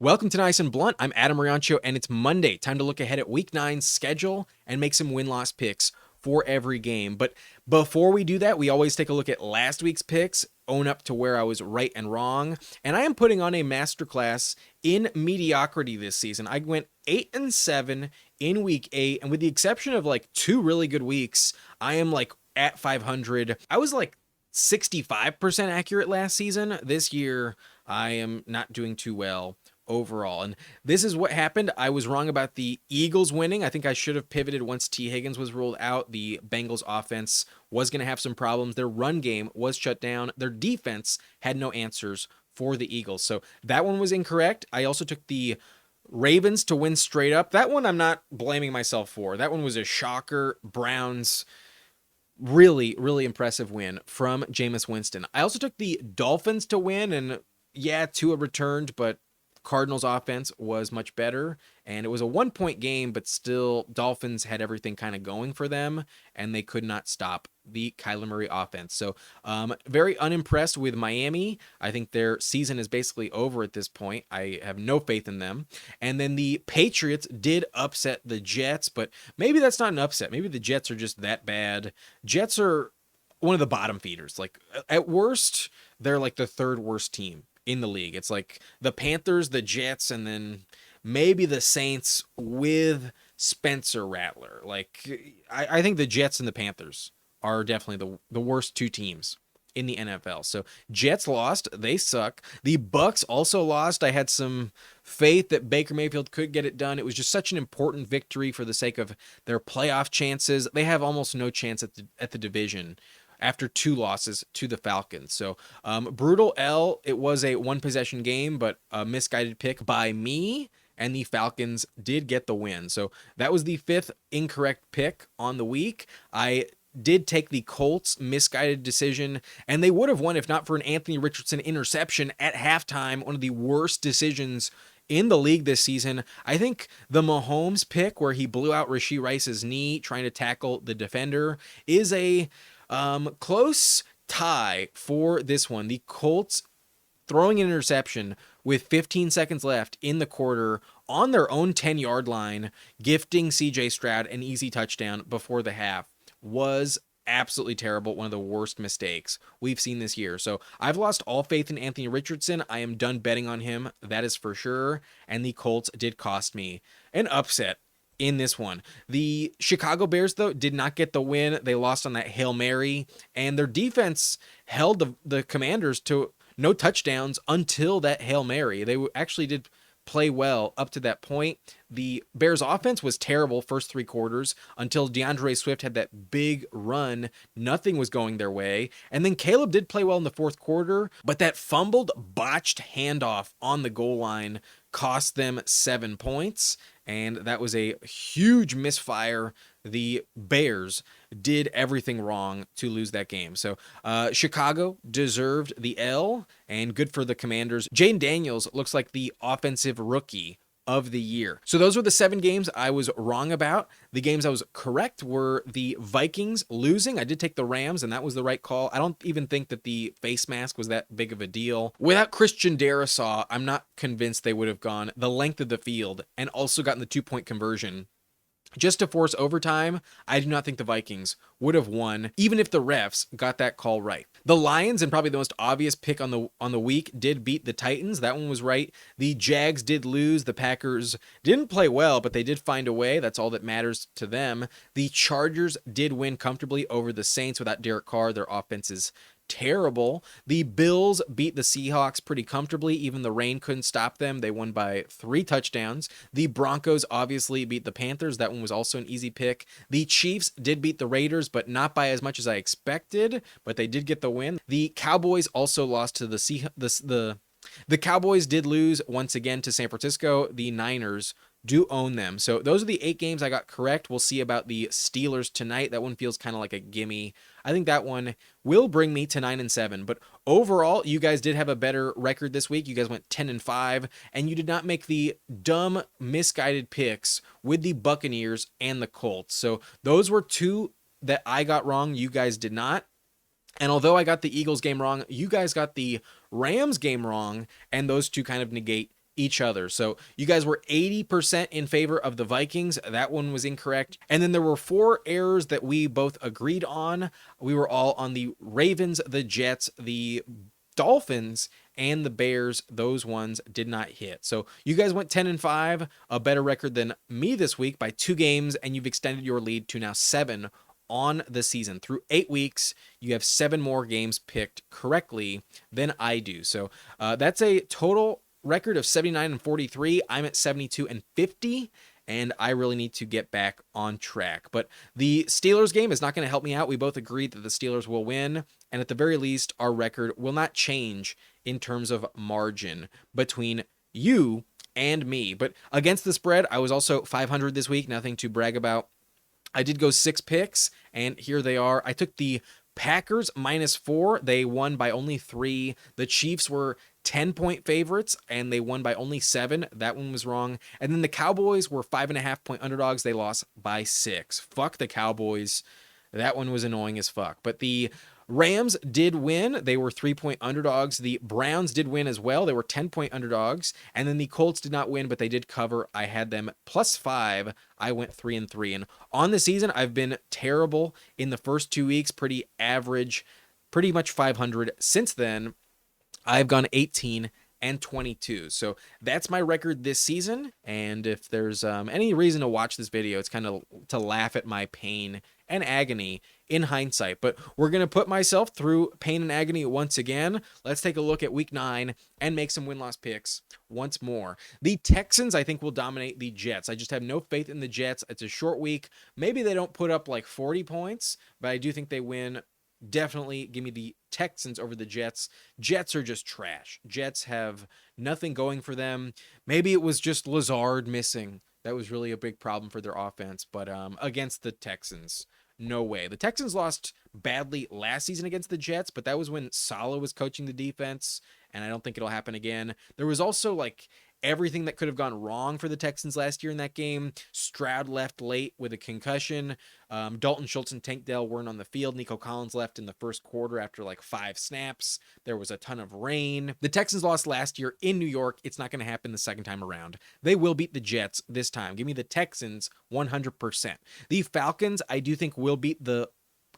Welcome to Nice and Blunt. I'm Adam Riancho, and it's Monday. Time to look ahead at Week 9's schedule and make some win-loss picks for every game. But before we do that, we always take a look at last week's picks, own up to where I was right and wrong. And I am putting on a masterclass in mediocrity this season. I went 8-7 in Week 8, and with the exception of like 2 really good weeks, I am like at 500. I was like 65% accurate last season. This year, I am not doing too well overall. And this is what happened. I was wrong about the Eagles winning. I think I should have pivoted once T. Higgins was ruled out. The Bengals offense was going to have some problems. Their run game was shut down. Their defense had no answers for the Eagles. So that one was incorrect. I also took the Ravens to win straight up. That one I'm not blaming myself for. That one was a shocker. Browns, really, really impressive win from Jameis Winston. I also took the Dolphins to win, and yeah, Tua returned, but Cardinals offense was much better, and it was a 1-point game, but still Dolphins had everything kind of going for them, and they could not stop the Kyler Murray offense. So very unimpressed with Miami. I think their season is basically over at this point. I have no faith in them. And then the Patriots did upset the Jets, but maybe that's not an upset. Maybe the Jets are just that bad. Jets are one of the bottom feeders. Like at worst, they're like the third worst team in the league. It's like the Panthers, the Jets, and then maybe the Saints with Spencer Rattler. Like I think the Jets and the Panthers are definitely the worst two teams in the NFL. So Jets lost. They suck. The Bucks also lost. I had some faith that Baker Mayfield could get it done. It was just such an important victory for the sake of their playoff chances. They have almost no chance at the division after 2 losses to the Falcons. So brutal L. It was a 1-possession game, but a misguided pick by me, and the Falcons did get the win. So that was the 5th incorrect pick on the week. I did take the Colts misguided decision, and they would have won if not for an Anthony Richardson interception at halftime, one of the worst decisions in the league this season. I think the Mahomes pick where he blew out Rashee Rice's knee trying to tackle the defender is a close tie for this one. The Colts throwing an interception with 15 seconds left in the quarter on their own 10-yard line, gifting CJ Stroud an easy touchdown before the half was absolutely terrible. One of the worst mistakes we've seen this year. So I've lost all faith in Anthony Richardson. I am done betting on him. That is for sure. And the Colts did cost me an upset in this one. The Chicago Bears, though, did not get the win. They lost on that Hail Mary, and their defense held the Commanders to no touchdowns until that Hail Mary. They actually did play well up to that point. The Bears offense was terrible first 3 quarters until DeAndre Swift had that big run. Nothing was going their way. And then Caleb did play well in the 4th quarter, but that fumbled, botched handoff on the goal line cost them 7 points, and that was a huge misfire. The Bears did everything wrong to lose that game. So Chicago deserved the L, and good for the Commanders. Jane Daniels looks like the offensive rookie of the year. So those were the 7 games I was wrong about. The games I was correct were the Vikings losing. I did take the Rams, and that was the right call. I don't even think that the face mask was that big of a deal. Without Christian Darrisaw, I'm not convinced they would have gone the length of the field and also gotten the 2-point conversion just to force overtime. I do not think the Vikings would have won, even if the refs got that call right. The Lions, and probably the most obvious pick on the week, did beat the Titans. That one was right. The Jags did lose. The Packers didn't play well, but they did find a way. That's all that matters to them. The Chargers did win comfortably over the Saints without Derek Carr. Their offense is terrible. The Bills beat the Seahawks pretty comfortably. Even the rain couldn't stop them. They won by 3 touchdowns. The Broncos obviously beat the Panthers. That one was also an easy pick. The Chiefs did beat the Raiders, but not by as much as I expected, but they did get the win. The Cowboys also lost to the Cowboys did lose once again to San Francisco. The Niners do own them. So those are the 8 games I got correct. We'll see about the Steelers tonight. That one feels kind of like a gimme. I think that one will bring me to 9-7. But overall, you guys did have a better record this week. You guys went 10-5, and you did not make the dumb, misguided picks with the Buccaneers and the Colts. So those were 2 that I got wrong. You guys did not. And although I got the Eagles game wrong, you guys got the Rams game wrong, and those 2 kind of negate each other. So you guys were 80% in favor of the Vikings. That one was incorrect. And then there were 4 errors that we both agreed on. We were all on the Ravens, the Jets, the Dolphins, and the Bears. Those ones did not hit. So you guys went 10-5, a better record than me this week by 2 games, and you've extended your lead to now 7 on the season. Through 8 weeks, you have 7 more games picked correctly than I do. So that's a total record of 79-43. I'm at 72-50. And I really need to get back on track. But the Steelers game is not going to help me out. We both agreed that the Steelers will win. And at the very least, our record will not change in terms of margin between you and me. But against the spread, I was also 500 this week. Nothing to brag about. I did go 6 picks, and here they are. I took the Packers -4. They won by only 3. The Chiefs were 10-point favorites, and they won by only 7. That one was wrong. And then the Cowboys were 5.5-point underdogs. They lost by 6. Fuck the Cowboys. That one was annoying as fuck. But the Rams did win. They were 3-point underdogs. The Browns did win as well. They were 10-point underdogs. And then the Colts did not win, but they did cover. I had them +5. I went 3-3. And on the season, I've been terrible in the first 2 weeks, pretty average, pretty much 500. Since then, I've gone 18-22. So that's my record this season. And if there's any reason to watch this video, it's kind of to laugh at my pain and agony in hindsight. But we're going to put myself through pain and agony once again. Let's take a look at week 9 and make some win-loss picks once more. The Texans, I think, will dominate the Jets. I just have no faith in the Jets. It's a short week. Maybe they don't put up like 40 points, but I do think they win. Definitely give me the Texans over the Jets. Jets are just trash. Jets have nothing going for them. Maybe it was just Lazard missing. That was really a big problem for their offense. But against the Texans, no way. The Texans lost badly last season against the Jets, but that was when Saleh was coaching the defense, and I don't think it'll happen again. There was also like everything that could have gone wrong for the Texans last year in that game. Stroud left late with a concussion. Dalton Schultz and Tank Dell weren't on the field. Nico Collins left in the first quarter after like 5 snaps. There was a ton of rain. The Texans lost last year in New York. It's not going to happen the second time around. They will beat the Jets this time. Give me the Texans 100%. The Falcons, I do think, will beat the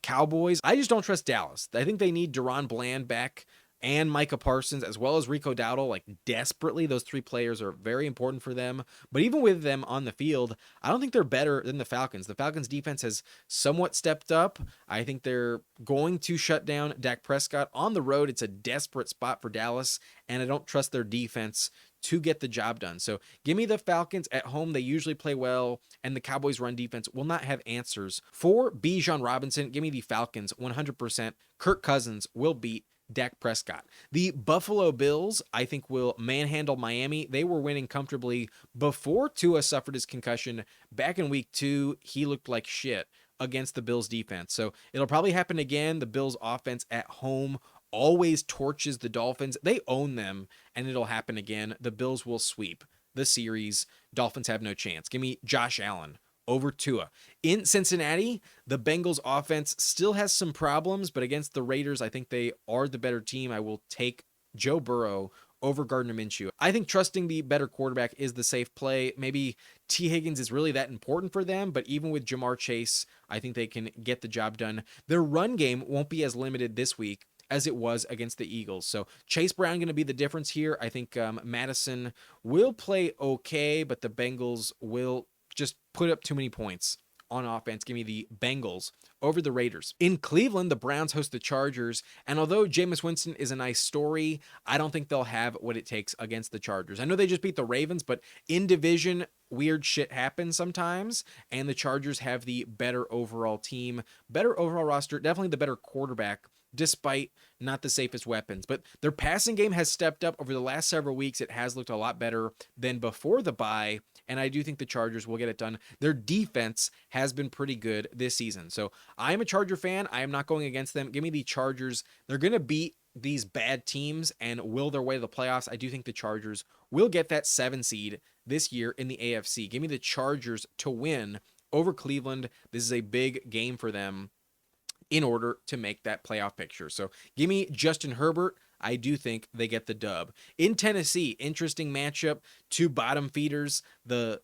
Cowboys. I just don't trust Dallas. I think they need Deron Bland back and Micah Parsons, as well as Rico Dowdle, like desperately. Those 3 players are very important for them. But even with them on the field, I don't think they're better than the Falcons. The Falcons defense has somewhat stepped up. I think they're going to shut down Dak Prescott. On the road, it's a desperate spot for Dallas, and I don't trust their defense to get the job done. So give me the Falcons at home. They usually play well, and the Cowboys run defense will not have answers. For Bijan Robinson, give me the Falcons 100%. Kirk Cousins will beat Dak Prescott. The Buffalo Bills, I think, will manhandle Miami. They were winning comfortably before Tua suffered his concussion. Back in week 2, he looked like shit against the Bills defense. So it'll probably happen again. The Bills offense at home always torches the Dolphins. They own them, and it'll happen again. The Bills will sweep the series. Dolphins have no chance. Give me Josh Allen over Tua. In Cincinnati, the Bengals offense still has some problems, but against the Raiders, I think they are the better team. I will take Joe Burrow over Gardner Minshew. I think trusting the better quarterback is the safe play. Maybe T. Higgins is really that important for them, but even with Jamar Chase, I think they can get the job done. Their run game won't be as limited this week as it was against the Eagles. So Chase Brown going to be the difference here. I think Madison will play okay, but the Bengals will just put up too many points on offense. Give me the Bengals over the Raiders. In Cleveland, the Browns host the Chargers, and although Jameis Winston is a nice story, I don't think they'll have what it takes against the Chargers. I know they just beat the Ravens, but in division, weird shit happens sometimes, and the Chargers have the better overall team, better overall roster, definitely the better quarterback, despite not the safest weapons. But their passing game has stepped up over the last several weeks. It has looked a lot better than before the bye, and I do think the Chargers will get it done. Their defense has been pretty good this season. So I am a Charger fan. I am not going against them. Give me the Chargers. They're going to beat these bad teams and will their way to the playoffs. I do think the Chargers will get that 7 seed this year in the AFC. Give me the Chargers to win over Cleveland. This is a big game for them in order to make that playoff picture. So give me Justin Herbert. I do think they get the dub. In Tennessee, interesting matchup, two bottom feeders, the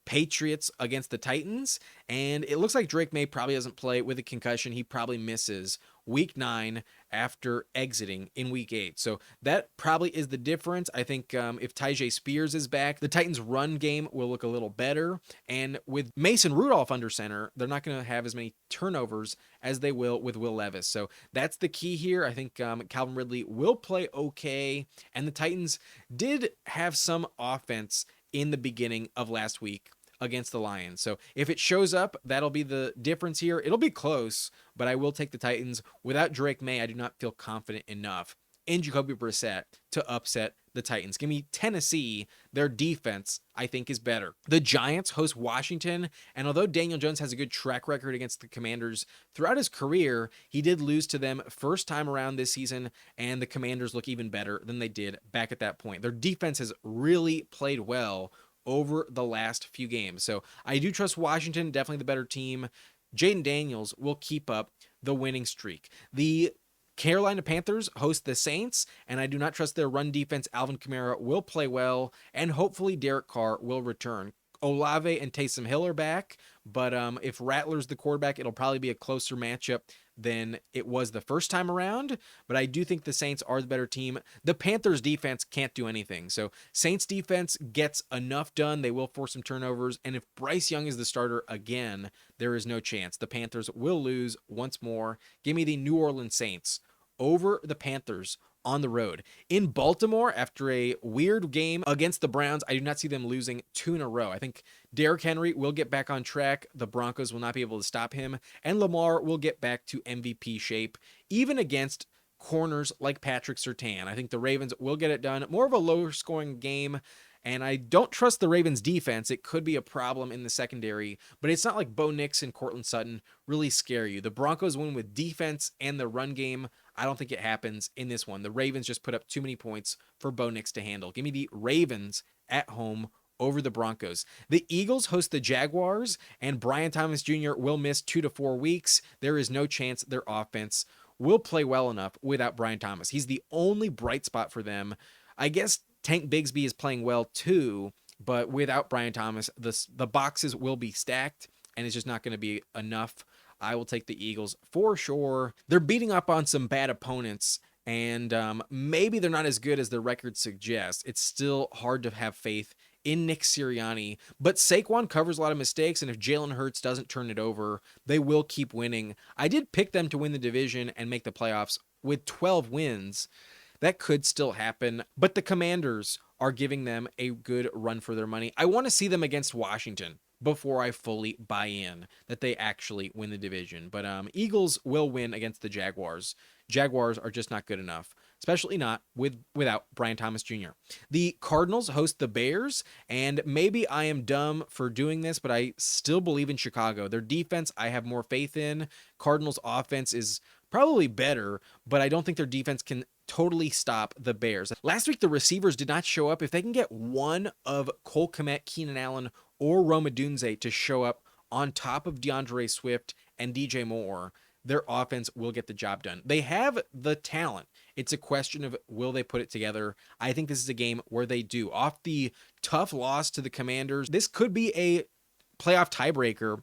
Patriots against the Titans, and it looks like Drake May probably doesn't play with a concussion. He probably misses week 9 after exiting in week 8. So that probably is the difference. I think if Tyjae Spears is back, the Titans' run game will look a little better. And with Mason Rudolph under center, they're not going to have as many turnovers as they will with Will Levis. So that's the key here. I think Calvin Ridley will play okay. And the Titans did have some offense in the beginning of last week against the Lions. So if it shows up, that'll be the difference here. It'll be close, but I will take the Titans. Without Drake May, I do not feel confident enough in Jacoby Brissett to upset the Titans. Give me Tennessee. Their defense, I think, is better. The Giants host Washington, and although Daniel Jones has a good track record against the Commanders throughout his career, he did lose to them first time around this season, and the Commanders look even better than they did back at that point. Their defense has really played well over the last few games. So I do trust Washington, definitely the better team. Jaden Daniels will keep up the winning streak. The Carolina Panthers host the Saints, and I do not trust their run defense. Alvin Kamara will play well, and hopefully Derek Carr will return. Olave and Taysom Hill are back, but if Rattler's the quarterback, it'll probably be a closer matchup than it was the first time around, but I do think the Saints are the better team. The Panthers defense can't do anything, so Saints defense gets enough done. They will force some turnovers, and if Bryce Young is the starter again, there is no chance. The Panthers will lose once more. Give me the New Orleans Saints over the Panthers on the road. In Baltimore, after a weird game against the Browns, I do not see them losing 2 in a row. I think Derrick Henry will get back on track. The Broncos will not be able to stop him, and Lamar will get back to MVP shape, even against corners like Patrick Surtain. I think the Ravens will get it done. More of a lower scoring game, and I don't trust the Ravens defense. It could be a problem in the secondary, but it's not like Bo Nix and Cortland Sutton really scare you. The Broncos win with defense and the run game. I don't think it happens in this one. The Ravens just put up too many points for Bo Nix to handle. Give me the Ravens at home over the Broncos. The Eagles host the Jaguars, and Brian Thomas Jr. will miss 2 to 4 weeks. There is no chance their offense will play well enough without Brian Thomas. He's the only bright spot for them. I guess Tank Bigsby is playing well too, but without Brian Thomas, the boxes will be stacked, and it's just not going to be enough. I will take the Eagles for sure. They're beating up on some bad opponents, and maybe they're not as good as their record suggests. It's still hard to have faith in Nick Sirianni, but Saquon covers a lot of mistakes, and if Jalen Hurts doesn't turn it over, they will keep winning. I did pick them to win the division and make the playoffs with 12 wins. That could still happen, but the Commanders are giving them a good run for their money. I want to see them against Washington before I fully buy in that they actually win the division. But Eagles will win against the Jaguars. Jaguars are just not good enough, especially not without Brian Thomas Jr. The Cardinals host the Bears, and maybe I am dumb for doing this, but I still believe in Chicago. Their defense, I have more faith in. Cardinals offense is probably better, but I don't think their defense can totally stop the Bears. Last week, the receivers did not show up. If they can get one of Cole Kmet, Keenan Allen, or Rome Odunze to show up on top of DeAndre Swift and DJ Moore, their offense will get the job done. They have the talent. It's a question of will they put it together. I think this is a game where they do. Off the tough loss to the Commanders, this could be a playoff tiebreaker.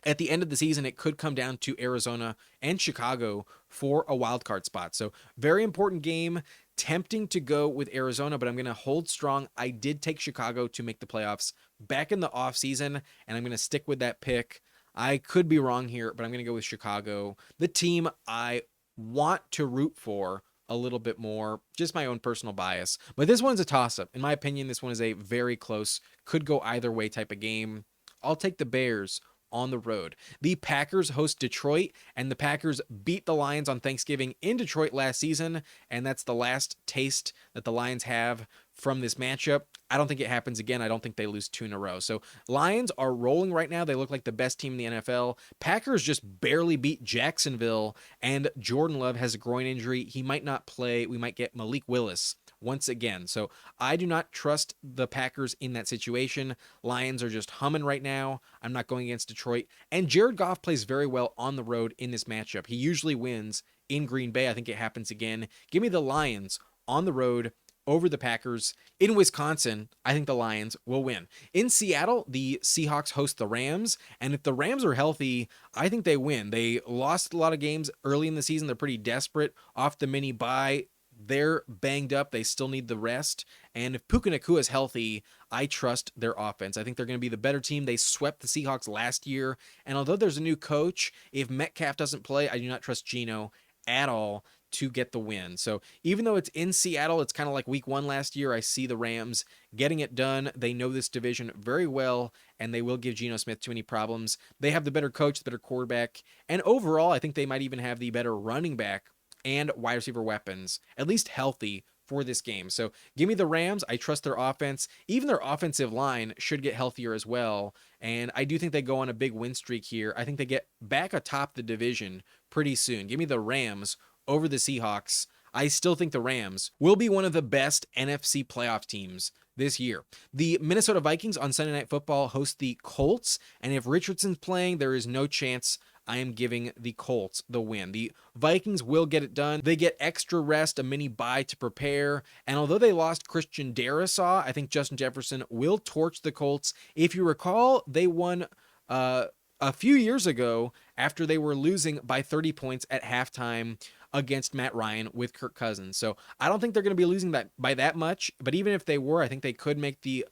At the end of the season, it could come down to Arizona and Chicago for a wild card spot. So very important game. Tempting to go with Arizona, but I'm going to hold strong. I did take Chicago to make the playoffs back in the offseason, and I'm going to stick with that pick. I could be wrong here, but I'm going to go with Chicago, the team I want to root for a little bit more, just my own personal bias. But this one's a toss-up. In my opinion, this one is a very close, could go either way type of game. I'll take the Bears on the road. The Packers host Detroit, and the Packers beat the Lions on Thanksgiving in Detroit last season, and that's the last taste that the Lions have from this matchup. I don't think it happens again. I don't think they lose 2 in a row. So Lions are rolling right now. They look like the best team in the NFL. Packers just barely beat Jacksonville, and Jordan Love has a groin injury. He might not play. We might get Malik Willis once again. So I do not trust the Packers in that situation. Lions are just humming right now. I'm not going against Detroit. And Jared Goff plays very well on the road in this matchup. He usually wins in Green Bay. I think it happens again. Give me the Lions on the road over the Packers. In Wisconsin, I think the Lions will win. In Seattle, the Seahawks host the Rams, and if the Rams are healthy, I think they win. They lost a lot of games early in the season. They're pretty desperate off the mini bye. They're banged up. They still need the rest. And if Puka Nacua is healthy, I trust their offense. I think they're going to be the better team. They swept the Seahawks last year. And although there's a new coach, if Metcalf doesn't play, I do not trust Geno at all to get the win. So even though it's in Seattle, it's kind of like week 1 last year. I see the Rams getting it done. They know this division very well, and they will give Geno Smith too many problems. They have the better coach, the better quarterback. And overall, I think they might even have the better running back and wide receiver weapons, at least healthy for this game. So give me the Rams. I trust their offense. Even their offensive line should get healthier as well. And I do think they go on a big win streak here. I think they get back atop the division pretty soon. Give me the Rams over the Seahawks. I still think the Rams will be one of the best NFC playoff teams this year. The Minnesota Vikings on Sunday Night Football host the Colts. And if Richardson's playing, there is no chance I am giving the Colts the win. The Vikings will get it done. They get extra rest, a mini bye to prepare. And although they lost Christian Darrisaw, I think Justin Jefferson will torch the Colts. If you recall, they won a few years ago after they were losing by 30 points at halftime against Matt Ryan with Kirk Cousins. So I don't think they're going to be losing that by that much. But even if they were, I think they could make the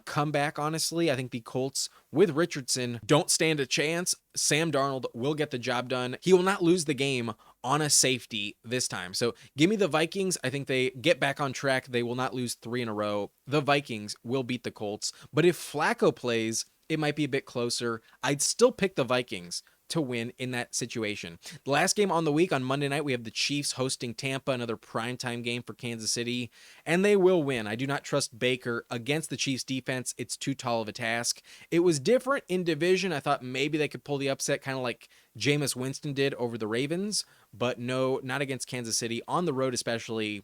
comeback, honestly. I think the Colts with Richardson don't stand a chance. Sam Darnold will get the job done. He will not lose the game on a safety this time. So give me the Vikings. I think they get back on track. They will not lose 3 in a row. The Vikings will beat the Colts. But if Flacco plays, it might be a bit closer. I'd still pick the Vikings to win in that situation. The last game on the week on Monday night, we have the Chiefs hosting Tampa, another primetime game for Kansas City, and they will win. I do not trust Baker against the Chiefs defense. It's too tall of a task. It was different in division. I thought maybe they could pull the upset, kind of like Jameis Winston did over the Ravens, but no, not against Kansas City. On the road especially,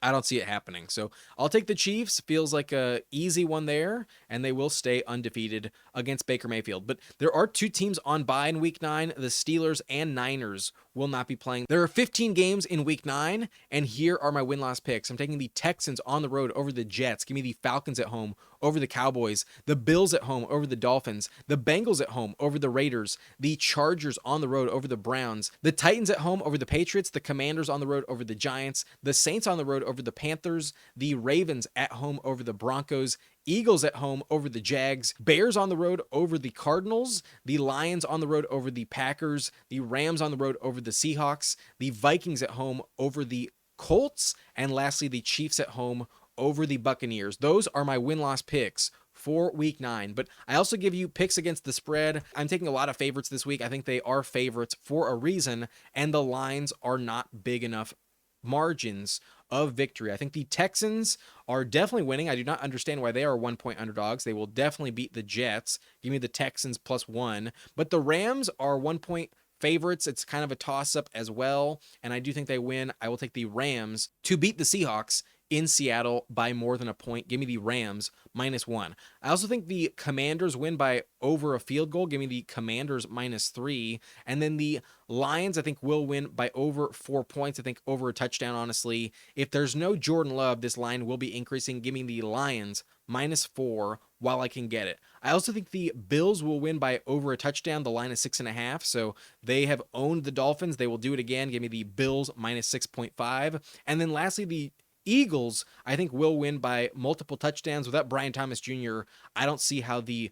I don't see it happening. So I'll take the Chiefs. Feels like a easy one there, and they will stay undefeated against Baker Mayfield. But there are 2 teams on bye in Week 9. The Steelers and Niners will not be playing. There are 15 games in Week 9, and here are my win-loss picks. I'm taking the Texans on the road over the Jets. Give me the Falcons at home over the Cowboys. The Bills at home over the Dolphins. The Bengals at home over the Raiders. The Chargers on the road over the Browns. The Titans at home over the Patriots. The Commanders on the road over the Giants. The Saints on the road over the Panthers. The Ravens at home over the Broncos. Eagles at home over the Jags, Bears on the road over the Cardinals, the Lions on the road over the Packers, the Rams on the road over the Seahawks, the Vikings at home over the Colts, and lastly, the Chiefs at home over the Buccaneers. Those are my win-loss picks for Week 9, but I also give you picks against the spread. I'm taking a lot of favorites this week. I think they are favorites for a reason, and the lines are not big enough margins of victory. I think the Texans are definitely winning. I do not understand why they are 1-point underdogs. They will definitely beat the Jets. Give me the Texans +1. But the Rams are 1-point favorites. It's kind of a toss-up as well, and I do think they win. I will take the Rams to beat the Seahawks in Seattle by more than a point. Give me the Rams -1. I also think the Commanders win by over a field goal. Give me the Commanders -3. And then the Lions, I think, will win by over 4 points. I think over a touchdown, honestly. If there's no Jordan Love, this line will be increasing. Give me the Lions -4 while I can get it. I also think the Bills will win by over a touchdown. The line is 6.5, so they have owned the Dolphins. They will do it again. Give me the Bills -6.5. And then lastly, the Eagles, I think, will win by multiple touchdowns. Without Brian Thomas Jr., I don't see how the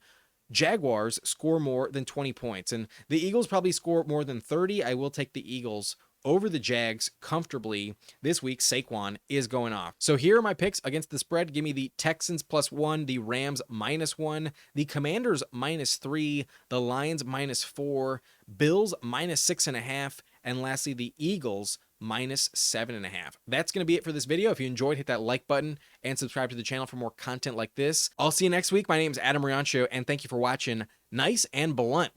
Jaguars score more than 20 points. And the Eagles probably score more than 30. I will take the Eagles over the Jags comfortably. This week, Saquon is going off. So here are my picks against the spread. Give me the Texans +1, the Rams -1, the Commanders -3, the Lions -4, Bills -6.5, and lastly, the Eagles -7.5. That's going to be it for this video. If you enjoyed, hit that like button and subscribe to the channel for more content like this. I'll see you next week. My name is Adam Riancho, and thank you for watching Nice and Blunt.